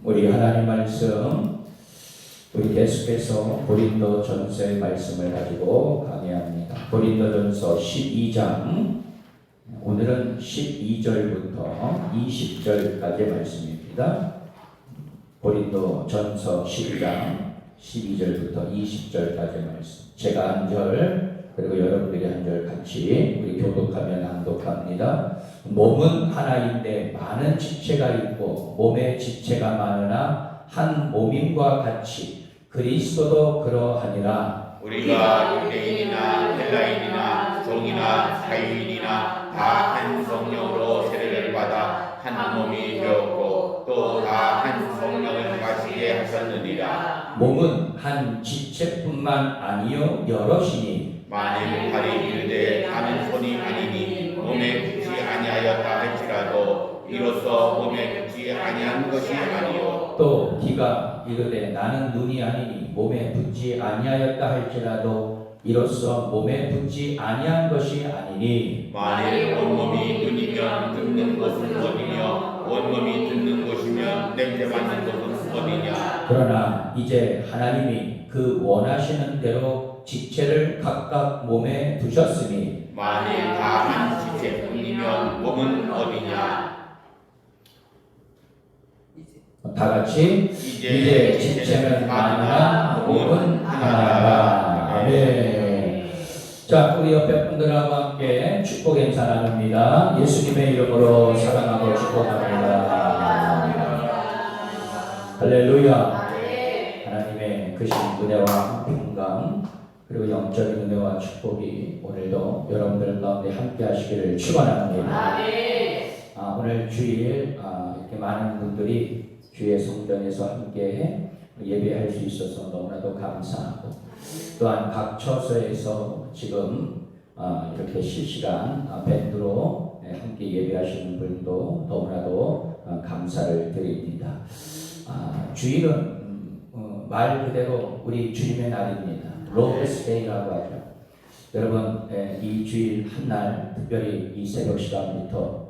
우리 하나님 말씀, 우리 계속해서 고린도전서의 말씀을 가지고 강의합니다. 고린도전서 12장, 오늘은 12절부터 20절까지의 말씀입니다. 고린도전서 12장 12절부터 20절까지의 말씀. 제가 한 절, 그리고 여러분들이 한 절 같이 우리 교독하며 낭독합니다. 몸은 하나인데 많은 지체가 있고 몸에 지체가 많으나 한 몸임과 같이 그리스도도 그러하니라. 우리가 유대인이나 헬라인이나 종이나 자유인이나 다 한 성령으로 세례를 받아 한 몸이 되었고 또 다 한 성령을 마시게 하셨느니라. 몸은 한 지체뿐만 아니요 여럿이니 만일 발이 이르되 나는 손이 아니니 몸에 붙지 아니하였다 할지라도 이로써 몸에 붙지 아니한 것이 아니요 또 귀가 이르되 나는 눈이 아니니 몸에 붙지 아니하였다 할지라도 이로써 몸에 붙지 아니한 것이 아니니 만일 온몸이 눈이면 듣는 것은 어디며 온몸이 듣는 것이면 냄새 맡는 것은 어디냐. 그러나 이제 하나님이 그 원하시는 대로 지체를 각각 몸에 두셨으니 만일 다 한 지체뿐이면 몸은 어디냐. 다 같이 이제 지체는 많으나 몸은 하나라. 아멘. 자, 우리 옆에 분들하고 함께 축복 인사 나눕니다. 예수님의 이름으로 사랑하고 축복합니다. 할렐루야. 하나님의 크신 은혜와 평강 그리고 영적인 은혜와 축복이 오늘도 여러분들 가운데 함께 하시기를 축원합니다. 오늘 주일 이렇게 많은 분들이 주의 성전에서 함께 예배할 수 있어서 너무나도 감사하고 또한 각 처소에서 지금 이렇게 실시간 밴드로 함께 예배하시는 분도 너무나도 감사를 드립니다. 주일은 말 그대로 우리 주님의 날입니다. 로드스 데이라고 하죠. 여러분 이 주일 한날 특별히 이 새벽 시간부터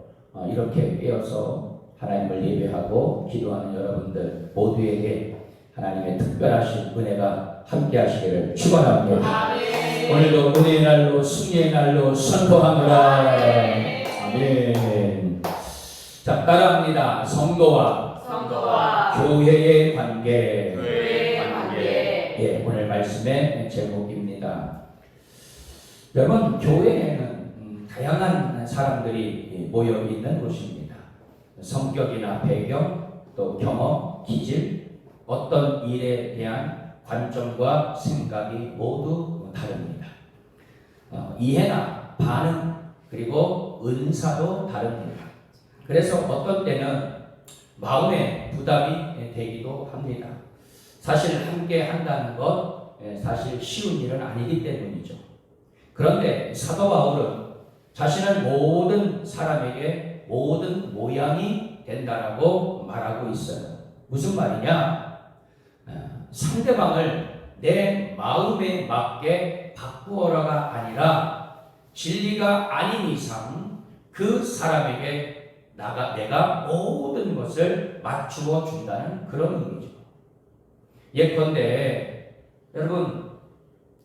이렇게 깨어서 하나님을 예배하고 기도하는 여러분들 모두에게 하나님의 특별하신 은혜가 함께 하시기를 축원합니다. 오늘도 은혜의 날로 승리의 날로 선포하노라. 아멘. 자, 따라합니다. 성도와 교회의 관계. 예, 오늘 말씀의 제목입니다. 여러분, 교회에는 다양한 사람들이 모여 있는 곳입니다. 성격이나 배경, 또 경험, 기질, 어떤 일에 대한 관점과 생각이 모두 다릅니다. 이해나 반응, 그리고 은사도 다릅니다. 그래서 어떤 때는 마음에 부담이 되기도 합니다. 사실 함께 한다는 것 사실 쉬운 일은 아니기 때문이죠. 그런데 사도 바울은 자신은 모든 사람에게 모든 모양이 된다라고 말하고 있어요. 무슨 말이냐? 상대방을 내 마음에 맞게 바꾸어라가 아니라 진리가 아닌 이상 그 사람에게 내가 모든 것을 맞추어 준다는 그런 의미죠. 예컨대 여러분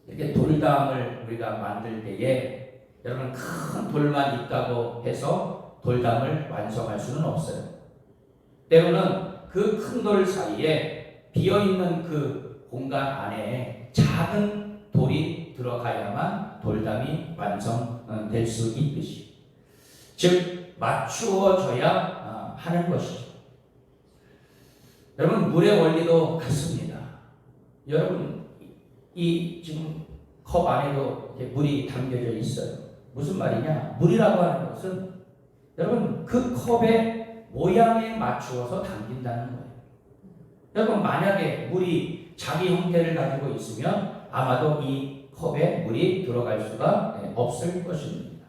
이렇게 돌담을 우리가 만들 때에 여러분 큰 돌만 있다고 해서 돌담을 완성할 수는 없어요. 때로는 그 큰 돌 사이에 비어있는 그 공간 안에 작은 돌이 들어가야만 돌담이 완성될 수 있듯이 즉 맞추어져야 하는 것이죠. 여러분 물의 원리도 같습니다. 여러분 이 지금 컵 안에도 이렇게 물이 담겨져 있어요. 무슨 말이냐? 물이라고 하는 것은 여러분 그 컵의 모양에 맞추어서 담긴다는 거예요. 여러분 만약에 물이 자기 형태를 가지고 있으면 아마도 이 컵에 물이 들어갈 수가 없을 것입니다.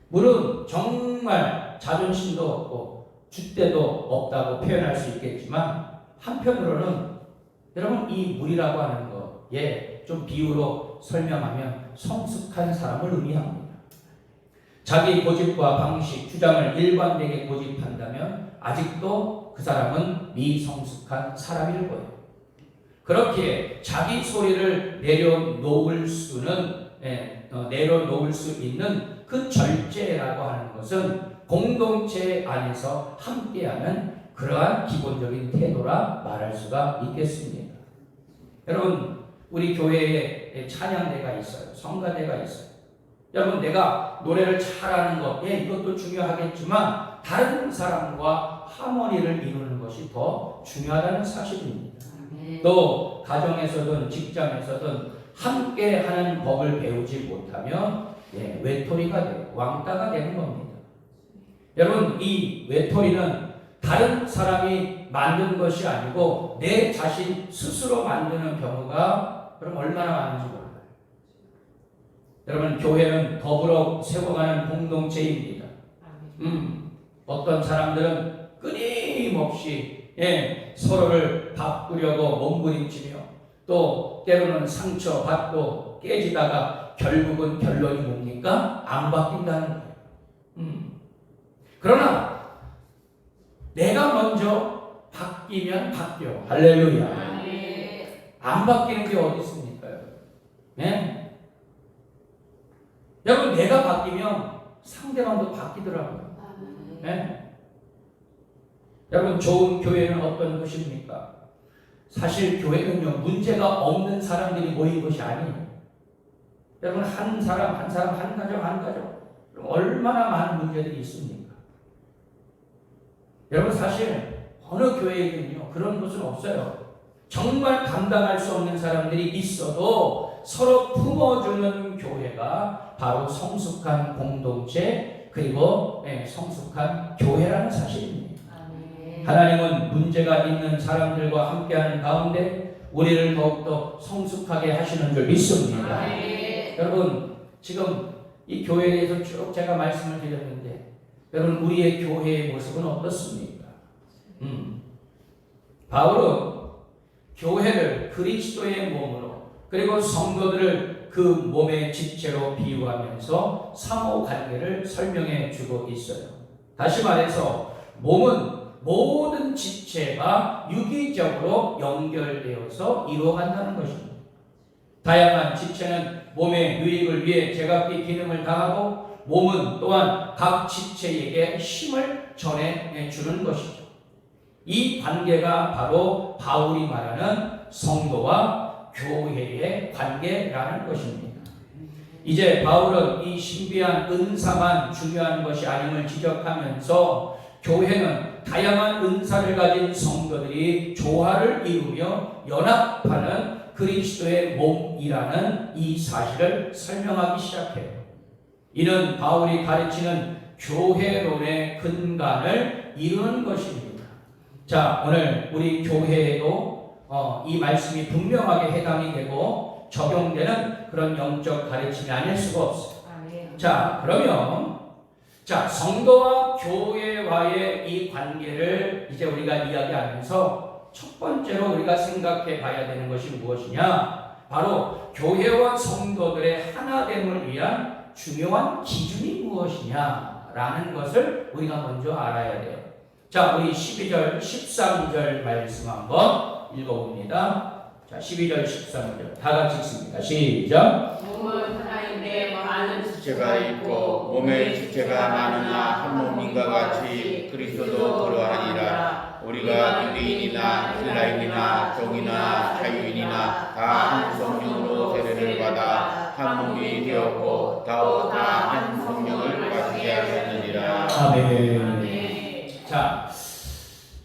물은 정말 자존심도 없고 줏대도 없다고 표현할 수 있겠지만 한편으로는 여러분 이 물이라고 하는 거에 좀 비유로 설명하면 성숙한 사람을 의미합니다. 자기 고집과 방식, 주장을 일관되게 고집한다면 아직도 그 사람은 미성숙한 사람일 거예요. 그렇게 자기 소리를 내려놓을 수 있는 그 절제라고 하는 것은 공동체 안에서 함께하는 그러한 기본적인 태도라 말할 수가 있겠습니다. 여러분, 우리 교회에 찬양대가 있어요. 성가대가 있어요. 여러분, 내가 노래를 잘하는 것, 이것도 중요하겠지만 다른 사람과 하모니를 이루는 것이 더 중요하다는 사실입니다. 또 가정에서든 직장에서든 함께하는 법을 배우지 못하면 외톨이가 되고 왕따가 되는 겁니다. 여러분, 이 외톨이는 다른 사람이 만든 것이 아니고 내 자신 스스로 만드는 경우가 그럼 얼마나 많은지 몰라요. 여러분, 교회는 더불어 세워가는 공동체입니다. 어떤 사람들은 끊임없이 서로를 바꾸려고 몸부림치며 또 때로는 상처받고 깨지다가 결국은 결론이 뭡니까? 안 바뀐다는 거예요. 그러나 내가 먼저 바뀌면 바뀌어. 할렐루야. 안 바뀌는 게 어디 있습니까? 여러분, 내가 바뀌면 상대방도 바뀌더라고요. 여러분, 좋은 교회는 어떤 것입니까? 사실 교회는요, 문제가 없는 사람들이 모인 것이 아니에요. 여러분, 한 사람, 한 가정, 그럼 얼마나 많은 문제들이 있습니까? 여러분, 사실 어느 교회에는요, 그런 것은 없어요. 정말 감당할 수 없는 사람들이 있어도 서로 품어주는 교회가 바로 성숙한 공동체, 그리고 성숙한 교회라는 사실입니다. 하나님은 문제가 있는 사람들과 함께하는 가운데 우리를 더욱더 성숙하게 하시는 줄 믿습니다. 여러분, 지금 이 교회에 대해서 쭉 제가 말씀을 드렸는데 여러분, 우리의 교회의 모습은 어떻습니까? 바울은 교회를 그리스도의 몸으로 그리고 성도들을 그 몸의 지체로 비유하면서 상호 관계를 설명해 주고 있어요. 다시 말해서 몸은 모든 지체가 유기적으로 연결되어서 이루어간다는 것입니다. 다양한 지체는 몸의 유익을 위해 제각기 기능을 다하고 몸은 또한 각 지체에게 힘을 전해주는 것이죠. 이 관계가 바로 바울이 말하는 성도와 교회의 관계라는 것입니다. 이제 바울은 이 신비한 은사만 중요한 것이 아님을 지적하면서 교회는 다양한 은사를 가진 성도들이 조화를 이루며 연합하는 그리스도의 몸이라는 이 사실을 설명하기 시작해요. 이는 바울이 가르치는 교회론의 근간을 이루는 것입니다. 자, 오늘 우리 교회에도 이 말씀이 분명하게 해당이 되고 적용되는 그런 영적 가르침이 아닐 수가 없어요. 자, 그러면 성도와 교회와의 이 관계를 이제 우리가 이야기하면서 첫 번째로 우리가 생각해 봐야 되는 것이 무엇이냐? 바로 교회와 성도들의 하나됨을 위한 중요한 기준이 무엇이냐라는 것을 우리가 먼저 알아야 돼요. 자, 우리 12절, 13절 말씀 한번 읽어봅니다. 자, 12절, 13절 다 같이 읽습니다. 시작. 몸은 하나인데 많은 지체가 있고 몸의 지체가 많으나 한 몸인가 같이 그리스도도 그러하니라. 우리가 유대인이나 헬라인이나 종이나 자유인이나 다 한 성령으로 세례를 받아 한 몸이 되었고 또 다 한 성령을 마시게 하셨느니라. 아멘. 자,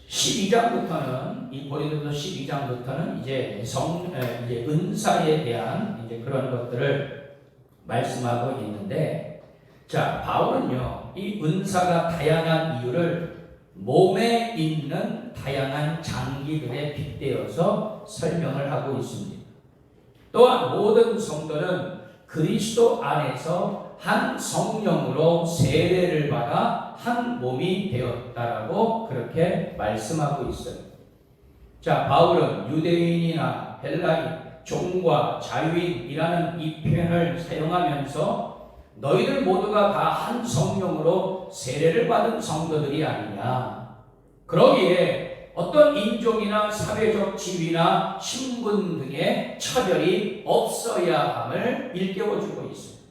12장부터는 이 고린도서 12장부터는 이제 이제 은사에 대한 이제 그런 것들을 말씀하고 있는데, 자, 바울은요, 이 은사가 다양한 이유를 몸에 있는 다양한 장기들에 빗대어서 설명을 하고 있습니다. 또한 모든 성도는 그리스도 안에서 한 성령으로 세례를 받아 한 몸이 되었다라고 그렇게 말씀하고 있어요. 자, 바울은 유대인이나 헬라인, 종과 자유인이라는 이 표현을 사용하면서 너희들 모두가 다 한 성령으로 세례를 받은 성도들이 아니냐, 그러기에 어떤 인종이나 사회적 지위나 신분 등의 차별이 없어야 함을 일깨워주고 있습니다.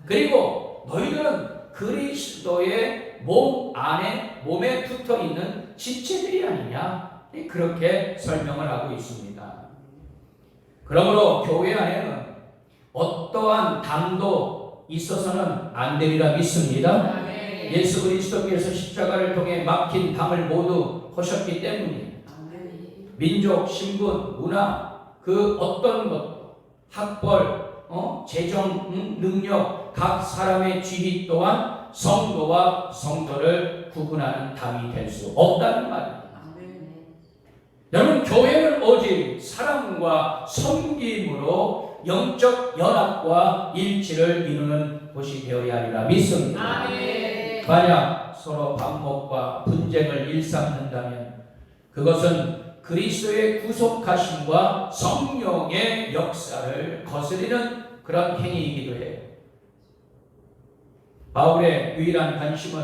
그리고 너희들은 그리스도의 몸 안에 몸에 붙어 있는 지체들이 아니냐, 그렇게 설명을 하고 있습니다. 그러므로 교회 안에는 어떠한 담도 있어서는 안 되리라 믿습니다. 예수 그리스도께서 십자가를 통해 막힌 담을 모두 허셨기 때문에 민족, 신분, 문화, 그 어떤 것, 학벌, 재정, 능력, 각 사람의 지위 또한 성도와 성도를 구분하는 담이 될 수 없다는 말입니다. 여러분, 교회는 오직 사랑과 섬김으로 영적 연합과 일치를 이루는 곳이 되어야 하리라 믿습니다. 만약 서로 반목과 분쟁을 일삼는다면 그것은 그리스도의 구속하심과 성령의 역사를 거스리는 그런 행위이기도 해요. 바울의 유일한 관심은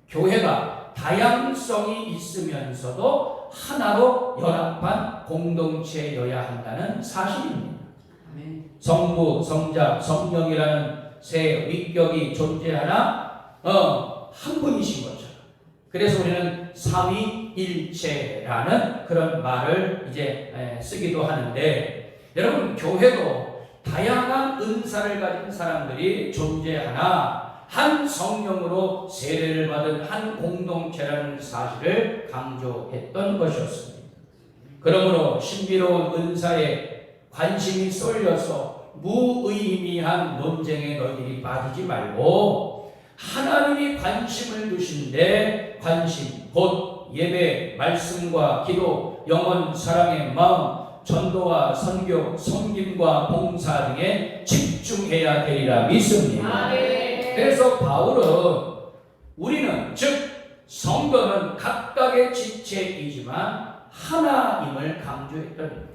교회가 다양성이 있으면서도 하나로 연합한 공동체여야 한다는 사실입니다. 성부, 성자, 성령이라는 세 위격이 존재하나 한 분이신 것처럼, 그래서 우리는 삼위일체라는 그런 말을 이제 쓰기도 하는데, 여러분, 교회도 다양한 은사를 가진 사람들이 존재하나 한 성령으로 세례를 받은 한 공동체라는 사실을 강조했던 것이었습니다. 그러므로 신비로운 은사에 관심이 쏠려서 무의미한 논쟁에 너희들이 빠지지 말고 하나님이 관심을 두신데 관심, 곧 예배, 말씀과 기도, 영혼, 사랑의 마음, 전도와 선교, 섬김과 봉사 등에 집중해야 되리라 믿습니다. 그래서 바울은 우리는, 즉 성도는 각각의 지체이지만 하나임을 강조했던 겁니다.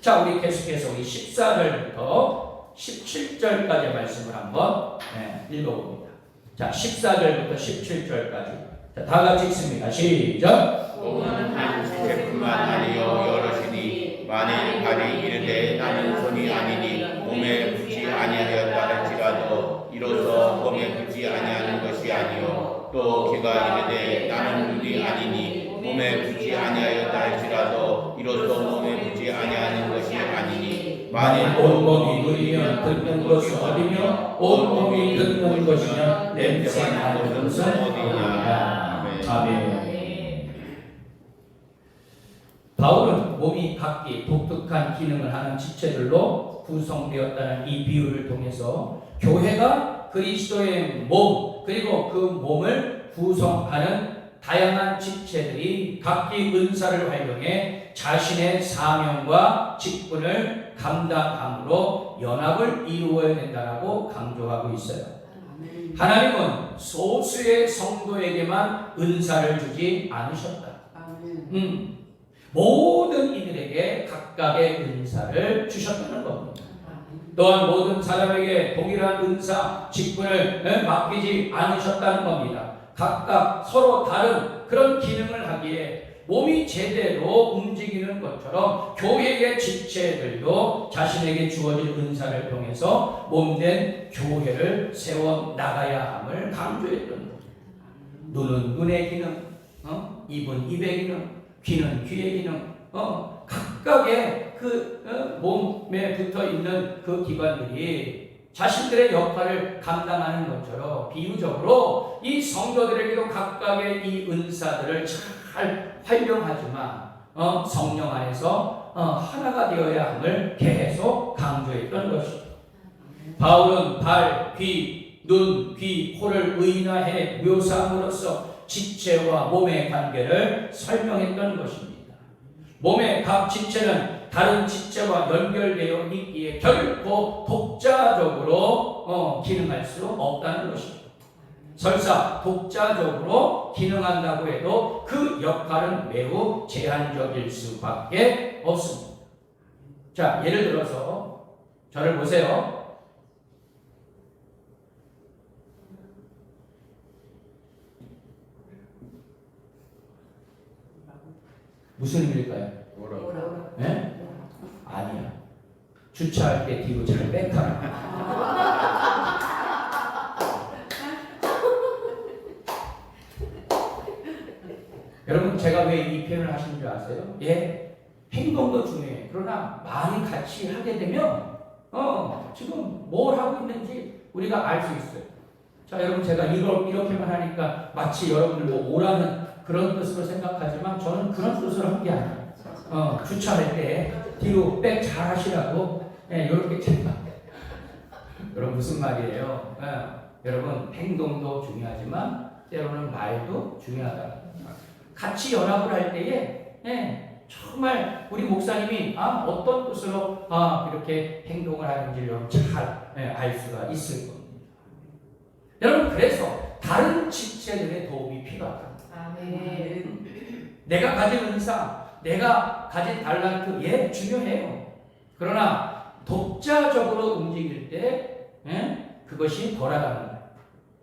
자, 우리 계속해서 우리 14절부터 17절까지 말씀을 한번 읽어봅니다. 자, 14절부터 17절까지. 자, 다 같이 읽습니다. 시작. 몸은 한 지체뿐만 아니요 여럿이니 만일 발이 이르되 나는 손이 아니니 몸에 붙지 아니하였다 할지라도 이로써 몸에 붙지 아니하는 것이 아니요 또 귀가 이르되 나는 눈이 아니니 몸에 붙지 아니하였다 할지라도 이로써 몸에 붙지 아니하는 것이 아니니 만일 온몸이 누리면 듣는 것이 어디며 온몸이 듣는 것이면 냄새가 나는 것은 어디냐. 아멘. 바울은 몸이 각기 독특한 기능을 하는 지체들로 구성되었다는 이 비유를 통해서 교회가 그리스도의 몸, 그리고 그 몸을 구성하는 다양한 지체들이 각기 은사를 활용해 자신의 사명과 직분을 감당함으로 연합을 이루어야 된다고 강조하고 있어요. 하나님은 소수의 성도에게만 은사를 주지 않으셨다. 모든 이들에게 각각의 은사를 주셨다는 겁니다. 또한 모든 사람에게 동일한 은사, 직분을 맡기지 않으셨다는 겁니다. 각각 서로 다른 그런 기능을 하기에 몸이 제대로 움직이는 것처럼 교회의 지체들도 자신에게 주어진 은사를 통해서 몸된 교회를 세워 나가야 함을 강조했던 겁니다. 눈은 눈의 기능, 입은 입의 기능, 귀는 귀의 기능, 각각의 그 몸에 붙어 있는 그 기관들이 자신들의 역할을 감당하는 것처럼 비유적으로 이 성도들에게도 각각의 이 은사들을 잘 활용하지만 성령 안에서 하나가 되어야 함을 계속 강조했던 것이죠. 바울은 발, 귀, 눈, 귀, 코를 의인화해 묘사함으로써 지체와 몸의 관계를 설명했던 것입니다. 몸의 각 지체는 다른 지체와 연결되어 있기에 결코 독자적으로 기능할 수 없다는 것입니다. 설사 독자적으로 기능한다고 해도 그 역할은 매우 제한적일 수밖에 없습니다. 자, 예를 들어서 저를 보세요. 무슨 의미일까요? 뭐라고? 예? 아니야. 주차할 때 뒤로 잘 뺏어라. 여러분 제가 왜 이 표현을 하시는 줄 아세요? 예, 행동도 중요해요. 그러나 많이 같이 하게 되면 지금 뭘 하고 있는지 우리가 알 수 있어요. 자, 여러분 제가 이렇게만 하니까 마치 여러분들 뭐 오라는 그런 뜻으로 생각하지만 저는 그런 뜻으로 한 게 아니에요. 주차할 때 뒤로 백 잘 하시라고 이렇게 제가 여러분 무슨 말이에요? 여러분 행동도 중요하지만 때로는 말도 중요하다. 같이 연합을 할 때에 정말 우리 목사님이 어떤 뜻으로 이렇게 행동을 하는지를 여러분 잘 알 수가 있을 겁니다. 여러분 그래서 다른 지체들의 도움이 필요하다. 아멘. 내가 가진 은사, 내가 가진 달란트 중요해요. 그러나 독자적으로 움직일 때 그것이 돌아가는 거예요.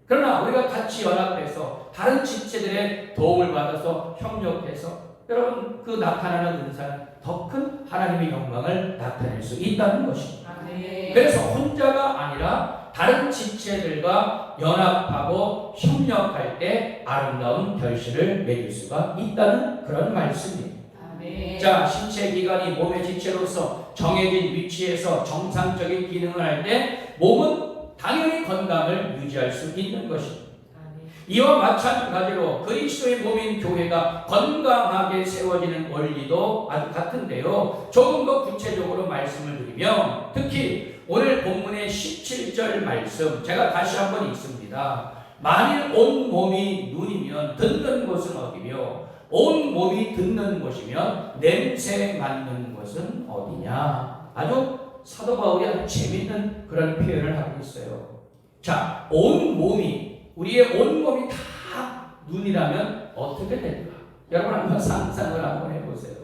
그러나 우리가 같이 연합해서 다른 지체들의 도움을 받아서 협력해서 여러분 그 나타나는 은사는 더 큰 하나님의 영광을 나타낼 수 있다는 것입니다. 아멘. 그래서 혼자가 아니라 다른 지체들과 연합하고 협력할 때 아름다운 결실을 맺을 수가 있다는 그런 말씀입니다. 아멘. 자, 신체 기관이 몸의 지체로서 정해진 위치에서 정상적인 기능을 할 때 몸은 당연히 건강을 유지할 수 있는 것입니다. 아멘. 이와 마찬가지로 그리스도의 몸인 교회가 건강하게 세워지는 원리도 아주 같은데요. 조금 더 구체적으로 말씀을 드리면 특히 오늘 본문의 17절 말씀 제가 다시 한번 읽습니다. 만일 온 몸이 눈이면 듣는 곳은 어디며 온 몸이 듣는 곳이면 냄새 맡는 곳은 어디냐. 아주 사도 바울이 아주 재밌는 그런 표현을 하고 있어요. 자, 온 몸이 우리의 온 몸이 다 눈이라면 어떻게 될까? 여러분 한번 상상을 한번 해보세요.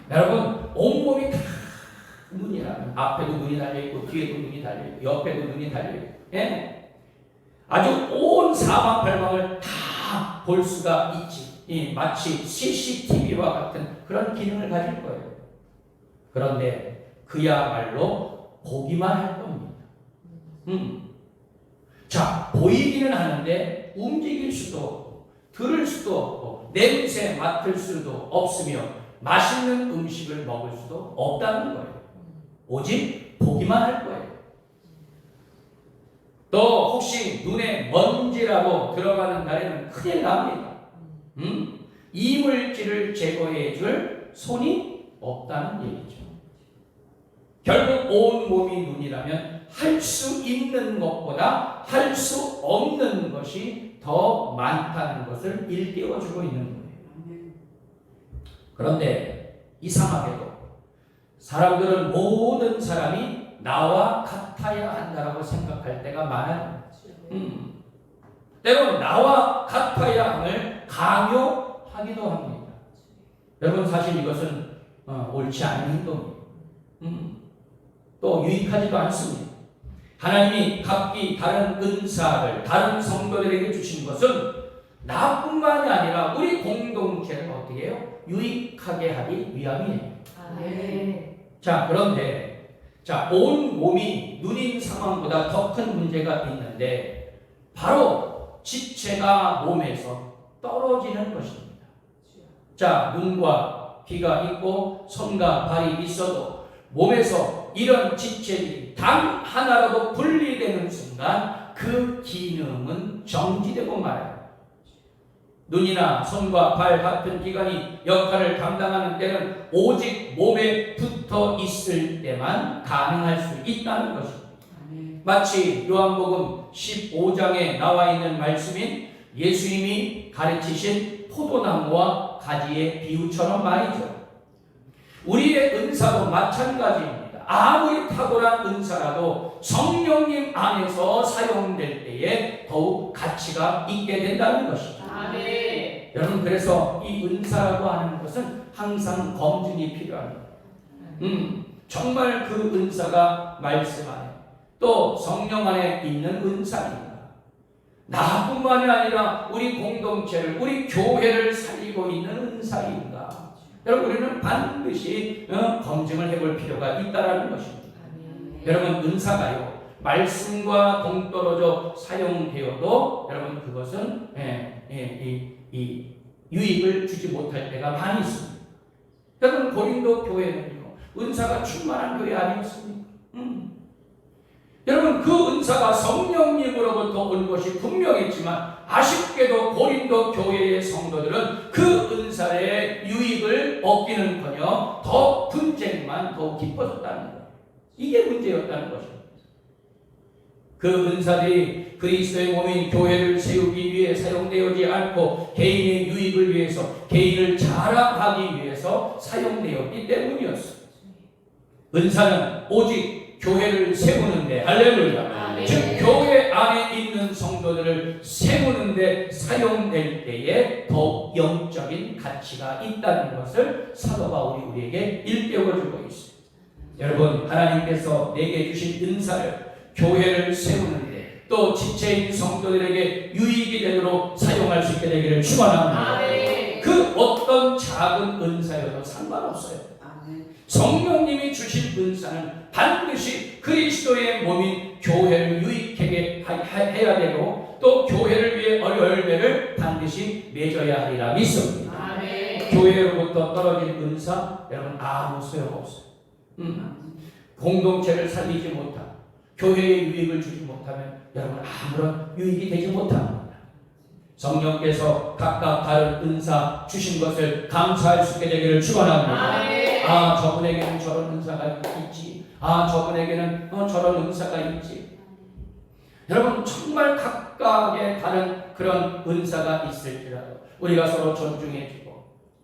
여러분 온 몸이 다 눈이라면 앞에도 눈이 달려있고 뒤에도 눈이 달려있고 옆에도 눈이 달려있고 아주 온 사방팔방을 다 볼 수가 있지. 마치 CCTV와 같은 그런 기능을 가질 거예요. 그런데 그야말로 보기만 할 겁니다. 자, 보이기는 하는데 움직일 수도 없고 들을 수도 없고 냄새 맡을 수도 없으며 맛있는 음식을 먹을 수도 없다는 거예요. 오직 보기만 할 거예요. 또 혹시 눈에 먼지라도 들어가는 날에는 큰일 납니다. 이물질을 제거해 줄 손이 없다는 얘기죠. 결국 온 몸이 눈이라면 할 수 있는 것보다 할 수 없는 것이 더 많다는 것을 일깨워주고 있는 거예요. 그런데 이상하게도 사람들은 모든 사람이 나와 같아야 한다라고 생각할 때가 많아요. 때론 나와 같아야 함을 강요하기도 합니다. 여러분 사실 이것은 옳지 않은 행동이에요. 또 유익하지도 않습니다. 하나님이 각기 다른 은사를 다른 성도들에게 주신 것은 나뿐만이 아니라 우리 공동체를 어떻게 해요? 유익하게 하기 위함이에요. 아멘. 자, 그런데 온 몸이 눈인 상황보다 더 큰 문제가 있는데 바로 지체가 몸에서 떨어지는 것입니다. 자, 눈과 귀가 있고 손과 발이 있어도 몸에서 이런 지체들이 단 하나라도 분리되는 순간 그 기능은 정지되고 말아요. 눈이나 손과 발 같은 기관이 역할을 담당하는 때는 오직 몸에 붙어 있을 때만 가능할 수 있다는 것입니다. 마치 요한복음 15장에 나와 있는 말씀인 예수님이 가르치신 포도나무와 가지의 비유처럼 말이죠. 우리의 은사도 마찬가지입니다. 아무리 탁월한 은사라도 성령님 안에서 사용될 때에 더욱 가치가 있게 된다는 것입니다. 아멘. 여러분 그래서 이 은사라고 하는 것은 항상 검증이 필요합니다. 정말 그 은사가 말씀 안에 또 성령 안에 있는 은사입니다. 나뿐만이 아니라 우리 공동체를, 우리 교회를 살리고 있는 은사인가? 여러분, 우리는 반드시 검증을 해볼 필요가 있다는 것입니다. 여러분, 은사가요, 말씀과 동떨어져 사용되어도 여러분 그것은 이 유익을 주지 못할 때가 많이 있습니다. 여러분, 고린도 교회는요, 은사가 충만한 교회 아니었습니까? 여러분, 그 은사가 성령님으로부터 온 것이 분명했지만 아쉽게도 고린도 교회의 성도들은 그 은사의 유익을 얻기는커녕 더 분쟁만 더 깊어졌다는 거예요. 이게 문제였다는 것입니다. 그 은사들이 그리스도의 몸인 교회를 세우기 위해 사용되지 않고 개인의 유익을 위해서, 개인을 자랑하기 위해서 사용되었기 때문이었어요. 은사는 오직 교회를 세우는데, 할렐루야, 즉 교회 안에 있는 성도들을 세우는데 사용될 때에 더욱 영적인 가치가 있다는 것을 사도 바울이 우리에게 일깨워주고 있습니다. 여러분, 하나님께서 내게 주신 은사를 교회를 세우는데 또 지체인 성도들에게 유익이 되도록 사용할 수 있게 되기를 축원합니다. 그 어떤 작은 은사여도 상관없어요. 성령님이 주신 은사는 반드시 그리스도의 몸인 교회를 유익하게 해야 되고 또 교회를 위해 열매를 반드시 맺어야 하리라 믿습니다. 교회로부터 떨어진 은사, 여러분 아무 소용없어요. 공동체를 살리지 못하고 교회의 유익을 주지 못하면 여러분 아무런 유익이 되지 못합니다. 성령께서 각각 다른 은사 주신 것을 감사할 수 있게 되기를 축원합니다. 아, 저분에게는 저런 은사가 있지. 아, 저분에게는 저런 은사가 있지. 여러분, 정말 각각의 다른 그런 은사가 있을지라도 우리가 서로 존중해주고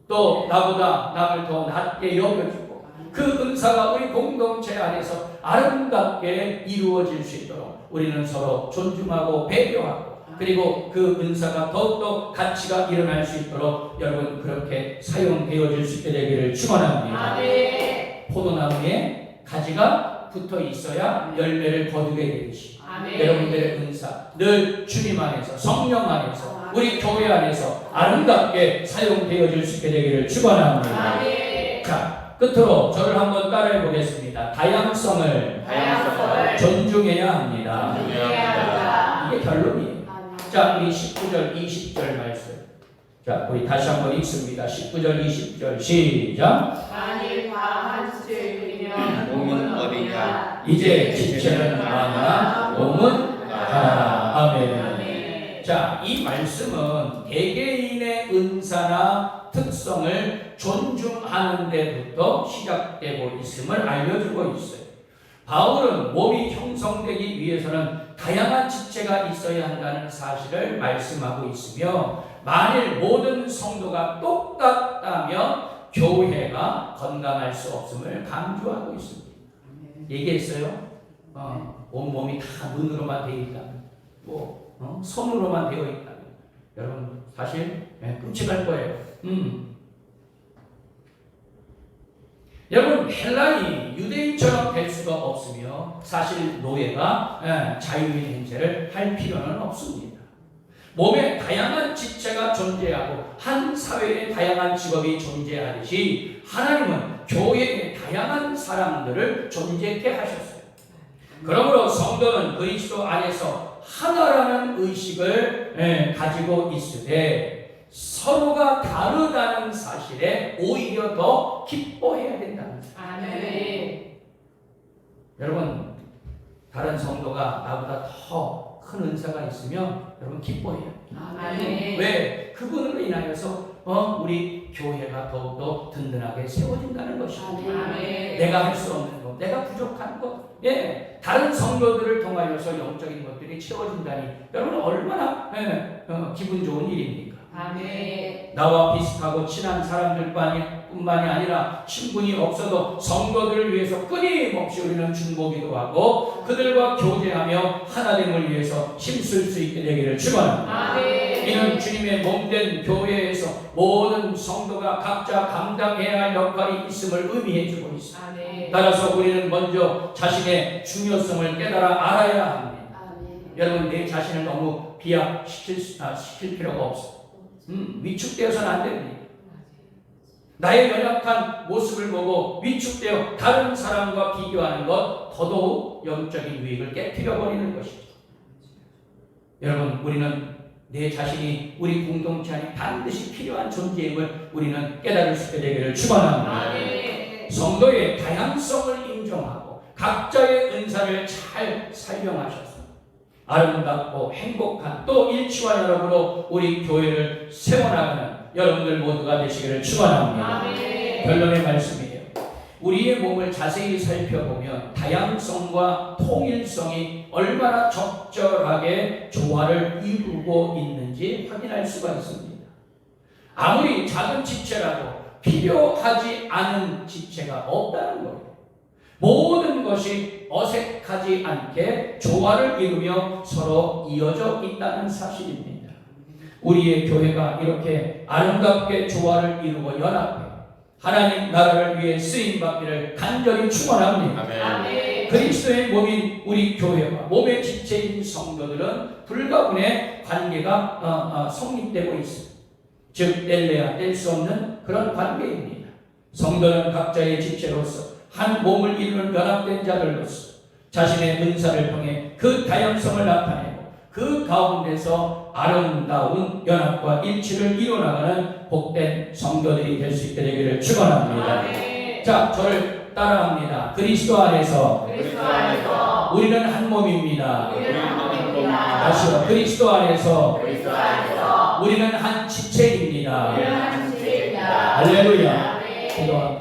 또 나보다 남을 더 낮게 여겨주고 그 은사가 우리 공동체 안에서 아름답게 이루어질 수 있도록 우리는 서로 존중하고 배려하고 그리고 그 은사가 더욱더 가치가 일어날 수 있도록 여러분 그렇게 사용되어질 수 있게 되기를 축원합니다. 포도나무에 가지가 붙어 있어야 열매를 거두게 되듯이 여러분들의 은사 늘 주님 안에서, 성령 안에서, 우리 교회 안에서 아름답게 사용되어질 수 있게 되기를 축원합니다. 자, 끝으로 저를 한번 따라해 보겠습니다. 다양성을 존중해야 합니다. 이게 결론이에요. 자, 우리 19절, 20절 말씀. 자, 우리 다시 한번 읽습니다. 19절, 20절 시작. 만일 다 한 수를 그리면 몸은 어디냐? 이제 지체는 하나, 몸은 하나. 아멘. 자, 이 말씀은 개개인의 은사나 특성을 존중하는 데부터 시작되고 있음을 알려주고 있어요. 바울은 몸이 형성되기 위해서는 다양한 지체가 있어야 한다는 사실을 말씀하고 있으며 만일 모든 성도가 똑같다면 교회가 건강할 수 없음을 강조하고 있습니다. 얘기했어요. 온몸이 다 눈으로만 되어 있다면, 손으로만 되어 있다면, 여러분 사실 끔찍할 거예요. 여러분, 헬라인이 유대인처럼 될 수가 없으며 사실 노예가 자유인 행세를 할 필요는 없습니다. 몸에 다양한 지체가 존재하고 한 사회에 다양한 직업이 존재하듯이 하나님은 교회에 다양한 사람들을 존재케 하셨어요. 그러므로 성도는 그리스도 안에서 하나라는 의식을 가지고 있으되 서로가 다르다는 사실에 오히려 더 기뻐해야 된다는 사실. 여러분, 다른 성도가 나보다 더 큰 은사가 있으면 여러분 기뻐해요. 왜? 그분으로 인하여서 우리 교회가 더욱더 든든하게 세워진다는 것입니다. 내가 할 수 없는 것, 내가 부족한 것, 다른 성도들을 통하여서 영적인 것들이 채워진다니 여러분 얼마나 기분 좋은 일입니까? 나와 비슷하고 친한 사람들뿐만이 아니라 친분이 없어도 성도들을 위해서 끊임없이 우리는 중보기도 하고 그들과 교제하며 하나됨을 위해서 힘쓸 수 있게 되기를 축원합니다. 이는 주님의 몸된 교회에서 모든 성도가 각자 감당해야 할 역할이 있음을 의미해주고 있습니다. 따라서 우리는 먼저 자신의 중요성을 깨달아 알아야 합니다. 여러분, 내 자신을 너무 시킬 필요가 없어. 위축되어서는 안 됩니다. 나의 연약한 모습을 보고 위축되어 다른 사람과 비교하는 것 더더욱 영적인 유익을 깨뜨려 버리는 것이죠. 여러분, 우리는 내 자신이 우리 공동체 안에 반드시 필요한 존재임을 우리는 깨달을 수 있게 되기를 축원합니다. 성도의 다양성을 인정하고 각자의 은사를 잘 활용하셔서 아름답고 행복한 또 일치와 연합으로 우리 교회를 세워나가는 여러분들 모두가 되시기를 축원합니다. 결론의 말씀이에요. 우리의 몸을 자세히 살펴보면 다양성과 통일성이 얼마나 적절하게 조화를 이루고 있는지 확인할 수가 있습니다. 아무리 작은 지체라도 필요하지 않은 지체가 없다는 거예요. 모든 것이 어색하지 않게 조화를 이루며 서로 이어져 있다는 사실입니다. 우리의 교회가 이렇게 아름답게 조화를 이루고 연합해 하나님 나라를 위해 쓰임받기를 간절히 축원합니다. 그리스도의 몸인 우리 교회와 몸의 지체인 성도들은 불가분의 관계가 성립되고 있습니다. 즉 뗄래야 뗄 수 없는 그런 관계입니다. 성도는 각자의 지체로서 한 몸을 이루는 연합된 자들로서 자신의 은사를 통해 그 다양성을 나타내고 그 가운데서 아름다운 연합과 일치를 이뤄나가는 복된 성도들이 될 수 있게 되기를 축원합니다. 자, 저를 따라합니다. 그리스도 안에서 우리는 한 몸입니다. 다시요. 그리스도 안에서 우리는 한 지체입니다. 할렐루야. 기도합니다.